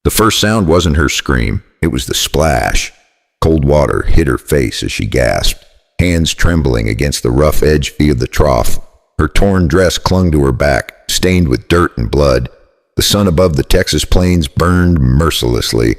The first sound wasn't her scream, it was the splash. Cold water hit her face as she gasped, hands trembling against the rough edge of the trough. Her torn dress clung to her back, stained with dirt and blood. The sun above the Texas plains burned mercilessly.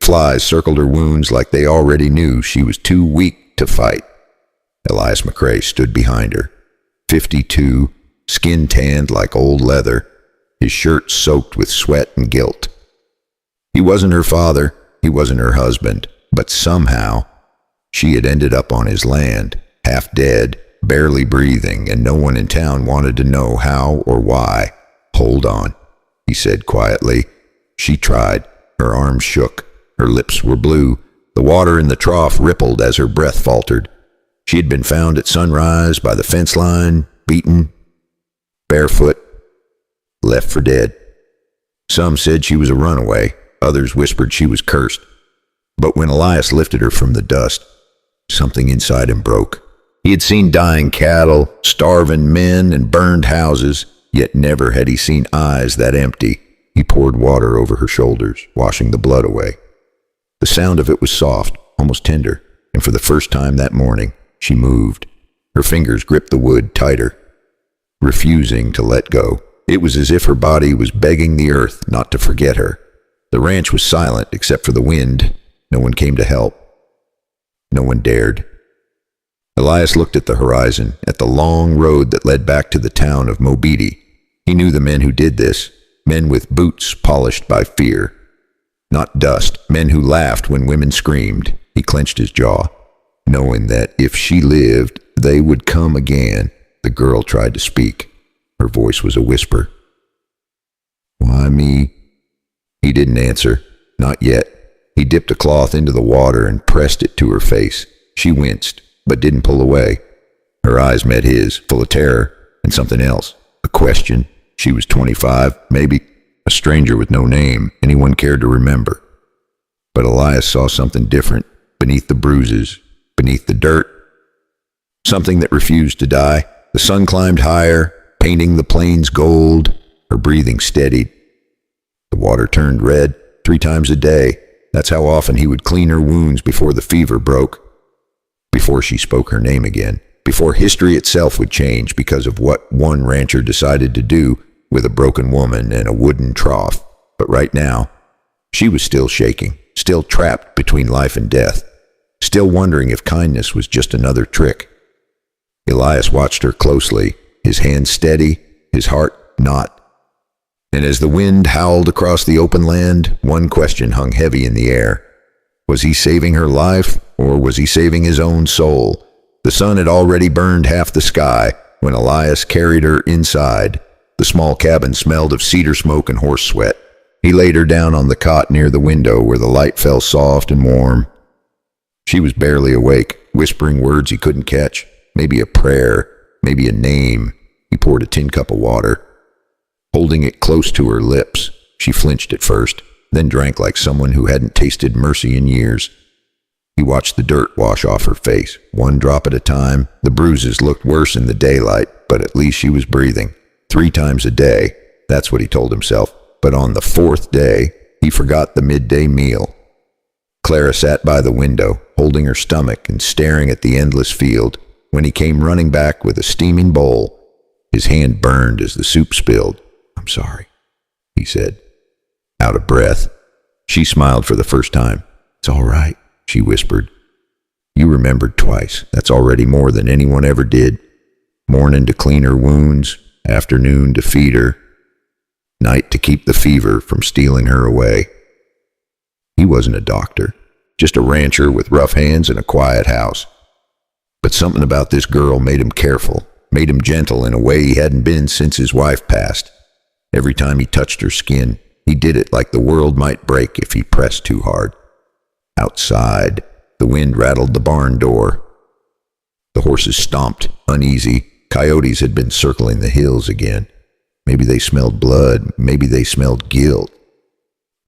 Flies circled her wounds like they already knew she was too weak to fight. Elias McCrae stood behind her, 52, skin tanned like old leather, his shirt soaked with sweat and guilt. He wasn't her father, he wasn't her husband, but somehow she had ended up on his land, half dead, barely breathing, and no one in town wanted to know how or why. "Hold on," he said quietly. She tried. Her arms shook. Her lips were blue. The water in the trough rippled as her breath faltered. She had been found at sunrise by the fence line, beaten, barefoot, left for dead. Some said she was a runaway. Others whispered she was cursed. But when Elias lifted her from the dust, something inside him broke. He had seen dying cattle, starving men, and burned houses, yet never had he seen eyes that empty. He poured water over her shoulders, washing the blood away. The sound of it was soft, almost tender, and for the first time that morning, she moved. Her fingers gripped the wood tighter, refusing to let go. It was as if her body was begging the earth not to forget her. The ranch was silent except for the wind. No one came to help. No one dared. Elias looked at the horizon, at the long road that led back to the town of Mobeetie. He knew the men who did this, men with boots polished by fear. Not dust, men who laughed when women screamed. He clenched his jaw, knowing that if she lived, they would come again. The girl tried to speak. Her voice was a whisper. "Why me?" He didn't answer. Not yet. He dipped a cloth into the water and pressed it to her face. She winced, but didn't pull away. Her eyes met his, full of terror and something else. A question. She was 25, maybe. A stranger with no name anyone cared to remember. But Elias saw something different beneath the bruises, beneath the dirt. Something that refused to die. The sun climbed higher, painting the plains gold. Her breathing steadied. The water turned red 3 times a day. That's how often he would clean her wounds before the fever broke. Before she spoke her name again. Before history itself would change because of what one rancher decided to do with a broken woman and a wooden trough. But right now, she was still shaking, still trapped between life and death, still wondering if kindness was just another trick. Elias watched her closely, his hand steady, his heart not. And as the wind howled across the open land, one question hung heavy in the air. Was he saving her life, or was he saving his own soul? The sun had already burned half the sky when Elias carried her inside. The small cabin smelled of cedar smoke and horse sweat. He laid her down on the cot near the window where the light fell soft and warm. She was barely awake, whispering words he couldn't catch. Maybe a prayer, maybe a name. He poured a tin cup of water. Holding it close to her lips, she flinched at first, then drank like someone who hadn't tasted mercy in years. He watched the dirt wash off her face, one drop at a time. The bruises looked worse in the daylight, but at least she was breathing. 3 times a day, that's what he told himself. But on the 4th day, he forgot the midday meal. Clara sat by the window, holding her stomach and staring at the endless field. When he came running back with a steaming bowl, his hand burned as the soup spilled. "I'm sorry," he said, out of breath. She smiled for the first time. "It's all right," she whispered. "You remembered twice. That's already more than anyone ever did. Morning to clean her wounds, afternoon to feed her, night to keep the fever from stealing her away." He wasn't a doctor, just a rancher with rough hands and a quiet house. But something about this girl made him careful, made him gentle in a way he hadn't been since his wife passed. Every time he touched her skin, he did it like the world might break if he pressed too hard. Outside, the wind rattled the barn door. The horses stomped, uneasy. Coyotes had been circling the hills again. Maybe they smelled blood, maybe they smelled guilt.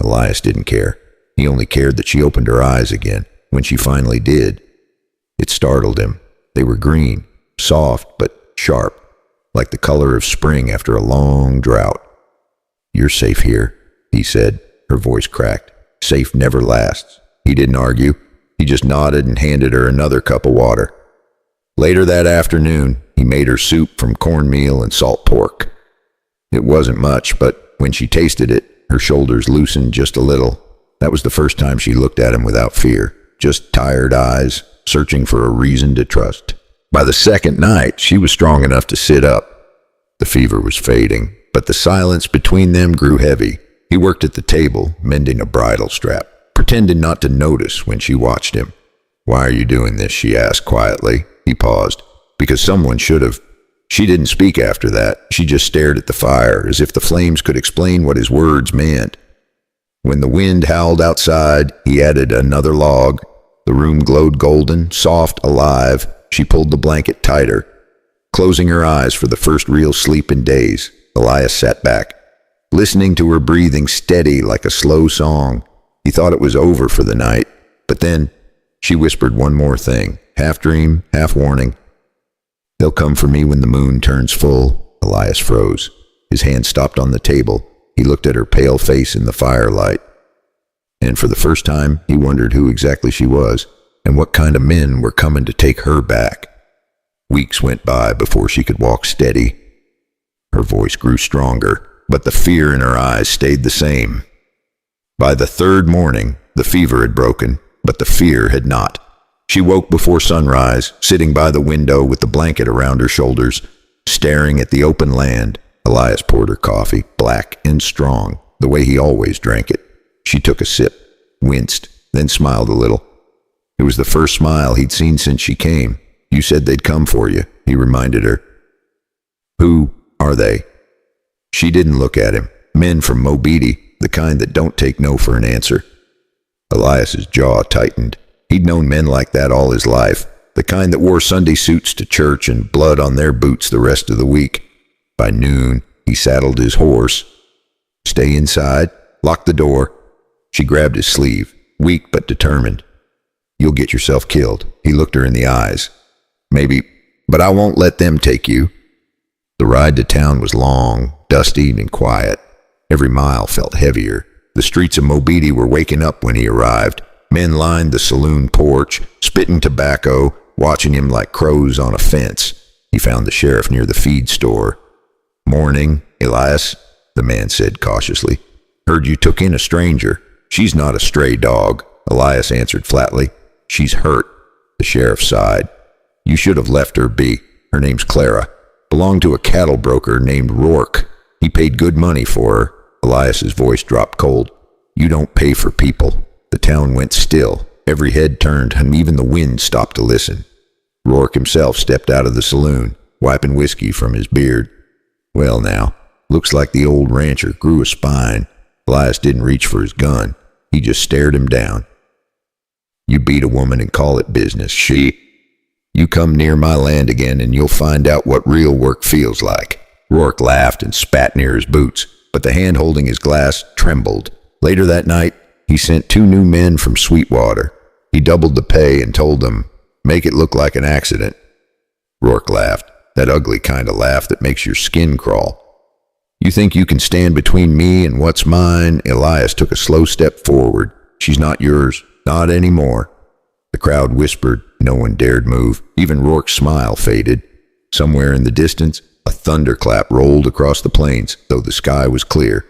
Elias didn't care. He only cared that she opened her eyes again, when she finally did. It startled him. They were green, soft but sharp, like the color of spring after a long drought. "You're safe here," he said, Her voice cracked. Safe never lasts. He didn't argue. He just nodded and handed her another cup of water. Later that afternoon, he made her soup from cornmeal and salt pork. It wasn't much, but when she tasted it, her shoulders loosened just a little. That was the first time she looked at him without fear. Just tired eyes, searching for a reason to trust. By the second night, she was strong enough to sit up. The fever was fading, but the silence between them grew heavy. He worked at the table, mending a bridle strap, pretending not to notice when she watched him. "Why are you doing this?" she asked quietly. He paused. "Because someone should have." She didn't speak after that. She just stared at the fire, as if the flames could explain what his words meant. When the wind howled outside, he added another log. The room glowed golden, soft, alive. She pulled the blanket tighter. Closing her eyes for the first real sleep in days, Elias sat back, listening to her breathing steady like a slow song. He thought it was over for the night, but then she whispered one more thing, half dream, half warning. "They'll come for me when the moon turns full." Elias froze. His hand stopped on the table. He looked at her pale face in the firelight. And for the first time, he wondered who exactly she was, and what kind of men were coming to take her back. Weeks went by before she could walk steady. Her voice grew stronger, but the fear in her eyes stayed the same. By the third morning, the fever had broken, but the fear had not. She woke before sunrise, sitting by the window with the blanket around her shoulders, staring at the open land. Elias poured her coffee, black and strong, the way he always drank it. She took a sip, winced, then smiled a little. It was the first smile he'd seen since she came. "You said they'd come for you," he reminded her. "Who are they?" She didn't look at him. Men from Mobeetie, the kind that don't take no for an answer. Elias's jaw tightened. He'd known men like that all his life, the kind that wore Sunday suits to church and blood on their boots the rest of the week. By noon, he saddled his horse. "Stay inside. Lock the door." She grabbed his sleeve, weak but determined. "You'll get yourself killed." He looked her in the eyes. "Maybe, but I won't let them take you." The ride to town was long, dusty, and quiet. Every mile felt heavier. The streets of Mobeetie were waking up when he arrived. Men lined the saloon porch, spitting tobacco, watching him like crows on a fence. He found the sheriff near the feed store. "Morning, Elias," the man said cautiously. "Heard you took in a stranger." "She's not a stray dog," Elias answered flatly. "She's hurt." The sheriff sighed. "You should have left her be. Her name's Clara. Belonged to a cattle broker named Rourke. He paid good money for her." Elias's voice dropped cold. "You don't pay for people." The town went still. Every head turned, and even the wind stopped to listen. Rourke himself stepped out of the saloon, wiping whiskey from his beard. "Well now, looks like the old rancher grew a spine." Elias didn't reach for his gun. He just stared him down. "You beat a woman and call it business. You come near my land again and you'll find out what real work feels like." Rourke laughed and spat near his boots, but the hand holding his glass trembled. Later that night, he sent 2 new men from Sweetwater. He doubled the pay and told them, "Make it look like an accident." Rourke laughed, that ugly kind of laugh that makes your skin crawl. "You think you can stand between me and what's mine?" Elias took a slow step forward. "She's not yours, not anymore." The crowd whispered. No one dared move. Even Rourke's smile faded. Somewhere in the distance, a thunderclap rolled across the plains, though the sky was clear.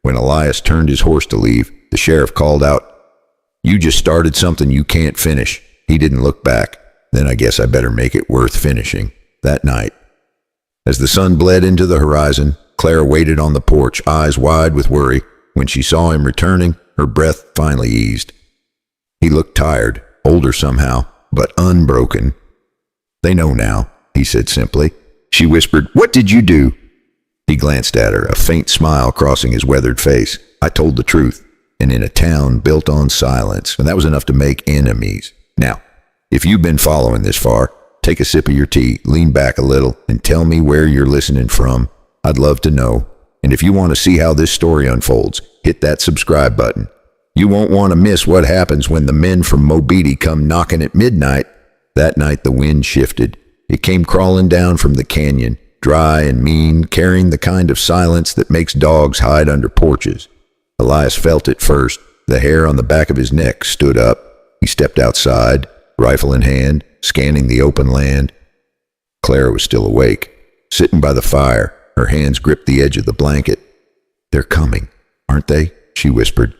When Elias turned his horse to leave, the sheriff called out, "You just started something you can't finish." He didn't look back. "Then I guess I better make it worth finishing." That night, as the sun bled into the horizon, Clara waited on the porch, eyes wide with worry. When she saw him returning, her breath finally eased. He looked tired, older somehow, but unbroken. "They know now," he said simply. She whispered, "What did you do?" He glanced at her, a faint smile crossing his weathered face. "I told the truth, and in a town built on silence, and that was enough to make enemies. Now, if you've been following this far, take a sip of your tea, lean back a little, and tell me where you're listening from. I'd love to know. And if you want to see how this story unfolds, hit that subscribe button. You won't want to miss what happens when the men from Mobeetie come knocking at midnight." That night the wind shifted. It came crawling down from the canyon, dry and mean, carrying the kind of silence that makes dogs hide under porches. Elias felt it first. The hair on the back of his neck stood up. He stepped outside, rifle in hand, scanning the open land. Clara was still awake, sitting by the fire. Her hands gripped the edge of the blanket. "They're coming, aren't they?" she whispered.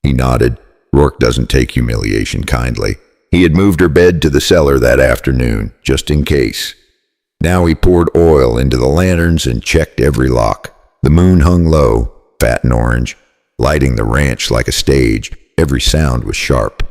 He nodded. Rourke doesn't take humiliation kindly. He had moved her bed to the cellar that afternoon, just in case. Now he poured oil into the lanterns and checked every lock. The moon hung low, fat and orange, lighting the ranch like a stage. Every sound was sharp.